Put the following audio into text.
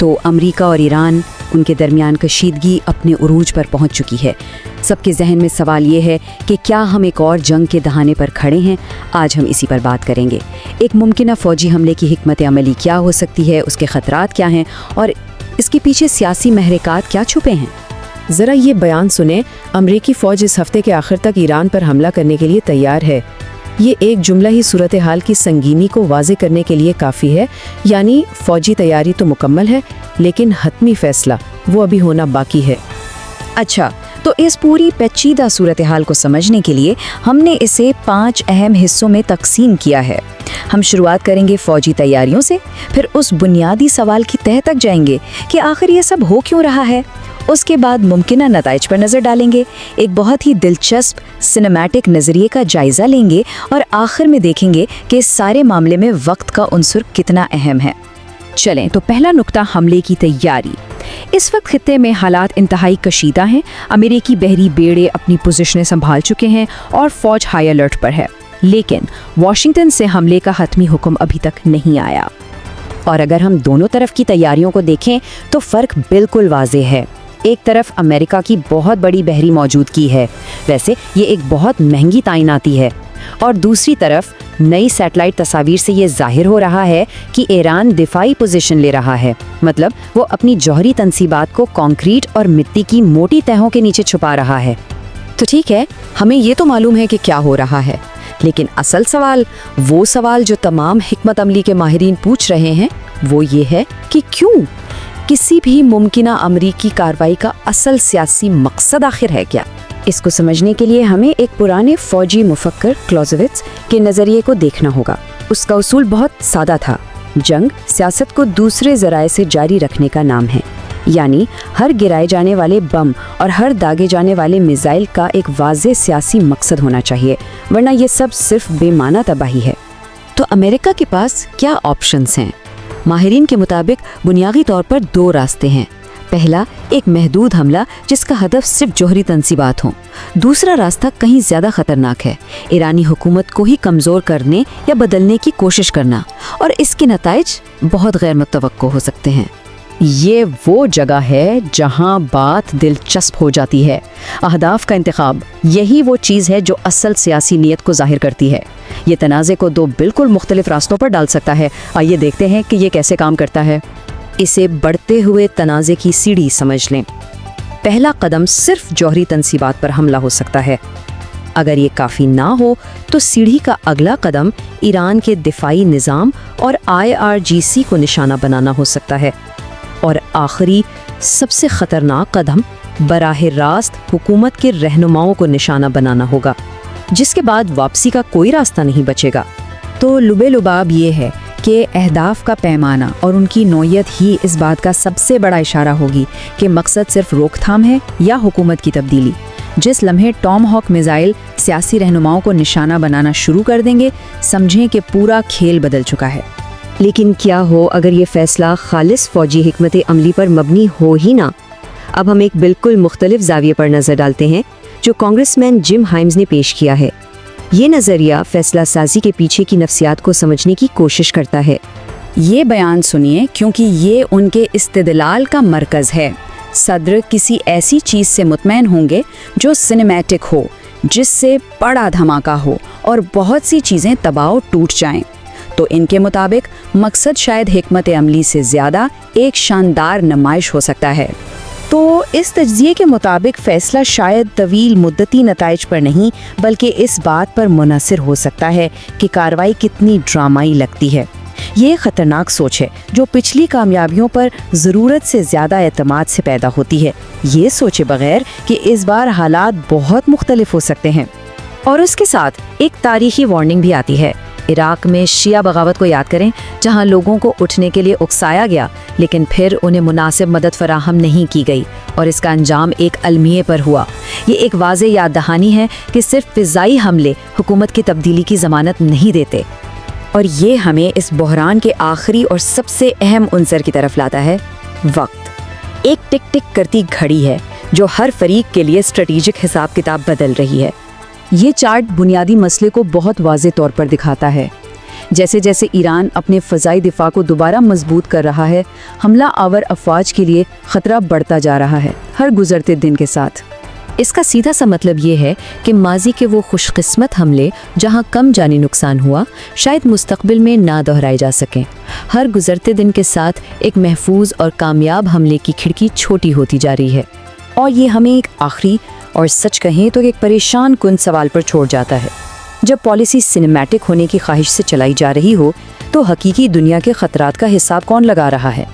तो अमेरिका और ईरान, उनके दरमियान कशीदगी अपने उरूज पर पहुंच चुकी है। सबके जहन में सवाल ये है कि क्या हम एक और जंग के दहाने पर खड़े हैं? आज हम इसी पर बात करेंगे। एक मुमकिन फ़ौजी हमले की हिकमत अमली क्या हो सकती है, उसके ख़तरात क्या हैं और इसके पीछे सियासी महरकात क्या छुपे हैं। ज़रा ये बयान सुने, अमरीकी फ़ौज इस हफ्ते के आखिर तक ईरान पर हमला करने के लिए तैयार है। ये एक जुमला ही सूरत हाल की संगीनी को वाज़े करने के लिए काफ़ी है। यानी फ़ौजी तैयारी तो मुकम्मल है, लेकिन हतमी फ़ैसला वो अभी होना बाकी है। अच्छा, तो इस पूरी पेचीदा सूरत हाल को समझने के लिए हमने इसे 5 अहम हिस्सों में तकसीम किया है। हम शुरुआत करेंगे फ़ौजी तैयारियों से, फिर उस बुनियादी सवाल की तह तक जाएंगे कि आखिर ये सब हो क्यों रहा है। उसके बाद मुमकिन नताइज पर नज़र डालेंगे, एक बहुत ही दिलचस्प सिनेमैटिक नज़रिए का जायज़ा लेंगे और आखिर में देखेंगे कि इस सारे मामले में वक्त का उनसुर कितना अहम है। चलें, तो पहला नुक्ता हमले की तैयारी। इस वक्त खित्ते में हालात इंतहाई कशीदा हैं। अमेरिकी बहरी बेड़े अपनी पोजीशनें संभाल चुके हैं और फ़ौज हाई अलर्ट पर है, लेकिन वाशिंगटन से हमले का हतमी हुक्म अभी तक नहीं आया। और अगर हम दोनों तरफ की तैयारियों को देखें तो फ़र्क बिल्कुल वाज़ेह है। एक तरफ अमेरिका की बहुत बड़ी बहरी मौजूदगी है, वैसे ये एक बहुत महंगी तैनाती है, और दूसरी तरफ नई सैटेलाइट तस्वीर से ये जाहिर हो रहा है कि ईरान दिफाई पोजीशन ले रहा है। मतलब वो अपनी जौहरी तंसीबात को कंक्रीट और मिट्टी की मोटी तहों के नीचे छुपा रहा है। तो ठीक है, हमें ये तो मालूम है कि क्या हो रहा है, लेकिन असल सवाल, वो सवाल जो तमाम हिकमत अमली के माहिरीन पूछ रहे हैं, वो ये है कि क्यों? किसी भी मुमकिना अमरीकी कार्रवाई का असल सियासी मकसद आखिर है क्या? इसको समझने के लिए हमें एक पुराने फौजी मुफक्कर क्लॉज़ेविट्ज़ के नज़रिए को देखना होगा। उसका उसूल बहुत सादा था। जंग सियासत को दूसरे ज़राए से जारी रखने का नाम है। यानी हर गिराए जाने वाले बम और हर दागे जाने वाले मिसाइल का एक वाज़ेह सियासी मकसद होना चाहिए, वरना ये सब सिर्फ बेमाना तबाही है। तो अमेरिका के पास क्या ऑप्शंस हैं? माहिरीन के मुताबिक बुनियादी तौर पर 2 रास्ते हैं। पहला, एक महदूद हमला जिसका हदफ सिर्फ जौहरी तंसीबात हों। दूसरा रास्ता कहीं ज़्यादा ख़तरनाक है, ईरानी हुकूमत को ही कमज़ोर करने या बदलने की कोशिश करना, और इसके नताइज बहुत गैर मुतवक्को हो सकते हैं। ये वो जगह है जहां बात दिलचस्प हो जाती है। अहदाफ का इंतखाब, यही वो चीज़ है जो असल सियासी नीयत को जाहिर करती है। ये तनाज़े को 2 बिल्कुल मुख्तलिफ रास्तों पर डाल सकता है। आइए देखते हैं कि ये कैसे काम करता है। इसे बढ़ते हुए तनाज़े की सीढ़ी समझ लें। पहला कदम सिर्फ जौहरी तंसीबात पर हमला हो सकता है। अगर ये काफ़ी ना हो तो सीढ़ी का अगला कदम ईरान के दिफाई निज़ाम और IRGC को निशाना बनाना हो सकता है। और आखिरी सबसे ख़तरनाक कदम बराह रास्त हुकूमत के रहनुमाओं को निशाना बनाना होगा, जिसके बाद वापसी का कोई रास्ता नहीं बचेगा। तो लुबे लुबाब ये है कि अहदाफ का पैमाना और उनकी नौयत ही इस बात का सबसे बड़ा इशारा होगी कि मकसद सिर्फ रोकथाम है या हुकूमत की तब्दीली। जिस लम्हे टॉम हॉक मिसाइल सियासी रहनुमाओं को निशाना बनाना शुरू कर देंगे, समझें कि पूरा खेल बदल चुका है। लेकिन क्या हो अगर ये फैसला खालिस फौजी हिकमत अमली पर मबनी हो ही ना? अब हम एक बिल्कुल मुख्तलिफ ज़ाविये पर नज़र डालते हैं जो कांग्रेसमैन जिम हाइम्स ने पेश किया है। ये नज़रिया फैसला साजी के पीछे की नफ्सियात को समझने की कोशिश करता है। ये बयान सुनिए, क्योंकि ये उनके इस्तिदलाल का मरकज़ है। सदर किसी ऐसी चीज़ से मुतमैन होंगे जो सिनेमैटिक हो, जिससे बड़ा धमाका हो और बहुत सी चीज़ें तबाह टूट जाएं। तो इनके मुताबिक मकसद शायद हिकमत अमली से ज़्यादा एक शानदार नुमाइश हो सकता है। तो इस तज्ज़िये के मुताबिक फ़ैसला शायद तवील मुद्दती नताइज पर नहीं, बल्कि इस बात पर मुनहसर हो सकता है कि कार्रवाई कितनी ड्रामाई लगती है। ये ख़तरनाक सोच है जो पिछली कामयाबियों पर ज़रूरत से ज़्यादा एतमाद से पैदा होती है। ये सोचे बगैर कि इस बार हालात बहुत मुख्तलिफ हो सकते हैं। और उसके साथ एक तारीख़ी वार्निंग भी आती है। इराक में शिया बगावत को याद करें, जहां लोगों को उठने के लिए उकसाया गया, लेकिन फिर उन्हें मुनासिब मदद फराहम नहीं की गई और इसका अंजाम एक अलमिये पर हुआ। ये एक वाज़े याद दहानी है कि सिर्फ फ़िज़ाई हमले हुकूमत की तब्दीली की ज़मानत नहीं देते। और ये हमें इस बहरान के आखिरी और सबसे अहम उन्सर की तरफ लाता है, वक्त। एक टिक टिक करती घड़ी है जो हर फरीक के लिए स्ट्रेटेजिक हिसाब किताब बदल रही है। ये चार्ट बुनियादी मसले को बहुत वाज़े तौर पर दिखाता है। جیسے جیسے ایران اپنے فضائی دفاع کو دوبارہ مضبوط کر رہا ہے، حملہ آور افواج کے لیے خطرہ بڑھتا جا رہا ہے ہر گزرتے دن کے ساتھ۔ اس کا سیدھا سا مطلب یہ ہے کہ ماضی کے وہ خوش قسمت حملے جہاں کم جانی نقصان ہوا، شاید مستقبل میں نہ دہرائے جا سکیں۔ ہر گزرتے دن کے ساتھ ایک محفوظ اور کامیاب حملے کی کھڑکی چھوٹی ہوتی جا رہی ہے۔ اور یہ ہمیں ایک آخری اور سچ کہیں تو ایک پریشان کن سوال پر چھوڑ جاتا ہے۔ جب پالیسی سینیمیٹک ہونے کی خواہش سے چلائی جا رہی ہو تو حقیقی دنیا کے خطرات کا حساب کون لگا رہا ہے؟